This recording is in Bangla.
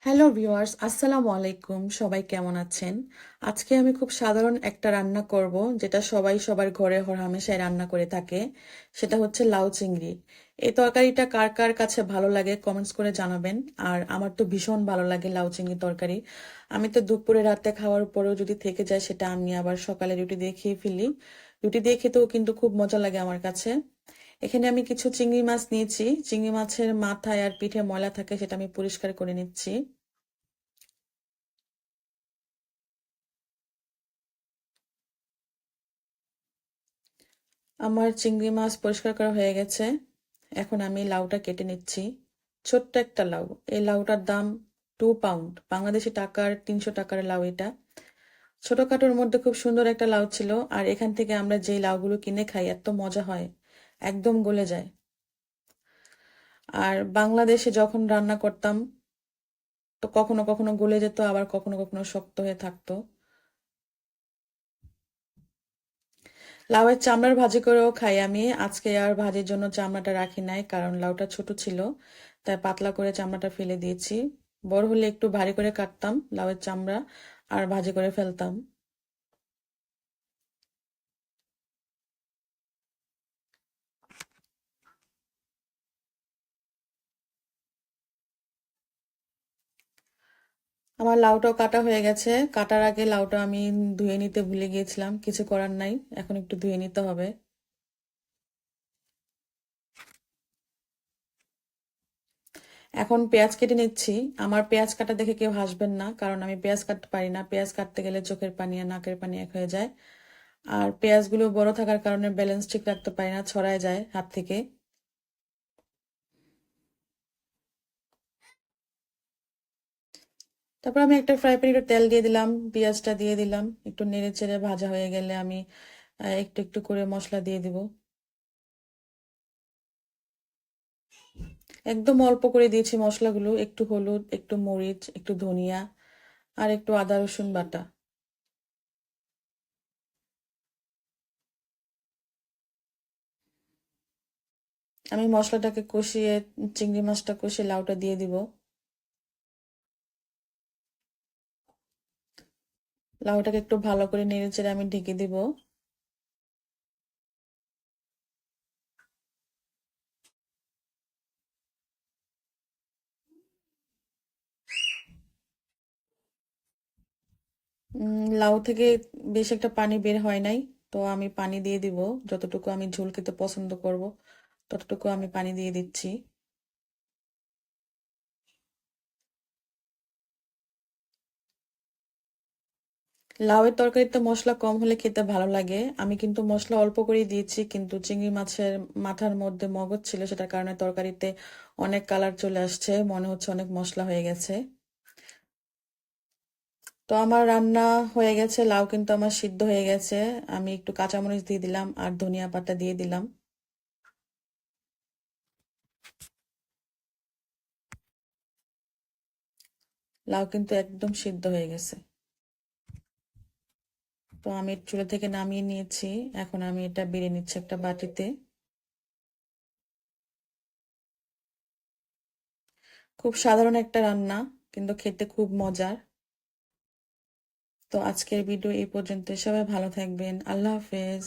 হ্যালো ভিউয়ার্স, আসসালামু আলাইকুম। সবাই কেমন আছেন? আজকে আমি খুব সাধারণ একটা রান্না করব, যেটা সবাই সবার ঘরে হরহামেশাই রান্না করে থাকে। সেটা হচ্ছে লাউ চিংড়ি। এই তরকারিটা কার কার কাছে ভালো লাগে কমেন্টস করে জানাবেন। আর আমার তো ভীষণ ভালো লাগে লাউ চিংড়ি তরকারি। আমি তো দুপুরে রাতে খাওয়ার পরেও যদি থেকে যায়, সেটা আমি আবার সকালে রুটি দিয়ে খেয়ে ফেলি। রুটি দিয়ে খেতেও কিন্তু খুব মজা লাগে আমার কাছে। এখানে আমি কিছু চিংড়ি মাছ নিয়েছি। চিংড়ি মাছের মাথায় আর পিঠে ময়লা থাকে, সেটা আমি পরিষ্কার করে নিচ্ছি। আমার চিংড়ি মাছ পরিষ্কার করা হয়ে গেছে। এখন আমি লাউটা কেটে নিচ্ছি। ছোট্ট একটা লাউ। এই লাউটার দাম 2 পাউন্ড, বাংলাদেশি টাকার 300 টাকার লাউ এটা। ছোটখাটোর মধ্যে খুব সুন্দর একটা লাউ ছিল। আর এখান থেকে আমরা যেই লাউগুলো কিনে খাই, এত মজা হয়, একদম গলে যায়। আর বাংলাদেশে যখন রান্না করতাম, তো কখনো কখনো গলে যেত, আবার কখনো কখনো শক্ত হয়ে থাকতো। লাউয়ের চামড়ার ভাজি করেও খাই আমি। আজকে আর ভাজির জন্য চামড়াটা রাখি নাই, কারণ লাউটা ছোট ছিল, তাই পাতলা করে চামড়াটা ফেলে দিয়েছি। বড় হলে একটু ভারী করে কাটতাম লাউয়ের চামড়া, আর ভাজি করে ফেলতাম। আমার লাউটাও কাটা হয়ে গেছে। কাটার আগে লাউটা আমি ধুয়ে নিতে ভুলে গিয়েছিলাম, কিছু করার নাই, এখন একটু ধুয়ে নিতে হবে। এখন পেঁয়াজ কেটে নিচ্ছি। আমার পেঁয়াজ কাটা দেখে কেউ হাসবেন না, কারণ আমি পেঁয়াজ কাটতে পারি না। পেঁয়াজ কাটতে গেলে চোখের পানি আর নাকের পানি এক হয়ে যায়। আর পেঁয়াজগুলো বড় থাকার কারণে ব্যালেন্স ঠিক রাখতে পারি না, ছড়ায় যায় হাত থেকে। তারপর আমি একটা ফ্রাই প্যানে একটু তেল দিয়ে দিলাম, পেঁয়াজটা দিয়ে দিলাম, একটু নেড়ে চেড়ে ভাজা হয়ে গেলে আমি একটু একটু করে মশলা দিয়ে দিব। একদম অল্প করে দিয়েছি মশলাগুলো, একটু হলুদ, একটু মরিচ, একটু ধনিয়া, আর একটু আদা রসুন বাটা। আমি মশলাটাকে কষিয়ে, চিংড়ি মাছটা কষিয়ে লাউটা দিয়ে দিব। লাউটাকে একটু ভালো করে নেড়ে চেড়ে আমি ঢেকে দিব। লাউ থেকে বেশ একটা পানি বের হয় নাই, তো আমি পানি দিয়ে দিব। যতটুকু আমি ঝোল খেতে পছন্দ করব, ততটুকু আমি পানি দিয়ে দিচ্ছি। লাউয়ের তরকারিতে মশলা কম হলে খেতে ভালো লাগে। আমি কিন্তু মশলা অল্প করেই দিয়েছি, কিন্তু চিংড়ি মাছের মাথার মধ্যে মগজ ছিল, সেটার কারণে তরকারিতে অনেক কালার চলে আসছে, মনে হচ্ছে অনেক মশলা হয়ে গেছে। তো আমার রান্না হয়ে গেছে, লাউ কিন্তু আমার সিদ্ধ হয়ে গেছে। আমি একটু কাঁচামরিচ দিয়ে দিলাম আর ধনিয়া পাতা দিয়ে দিলাম। লাউ কিন্তু একদম সিদ্ধ হয়ে গেছে। তো আমি চুলা থেকে নামিয়ে নিয়েছি। এখন আমি এটা বেড়ে নিচ্ছি একটা বাটিতে। খুব সাধারণ একটা রান্না, কিন্তু খেতে খুব মজার। তো আজকের ভিডিও এই পর্যন্ত। সবাই ভালো থাকবেন। আল্লাহ হাফেজ।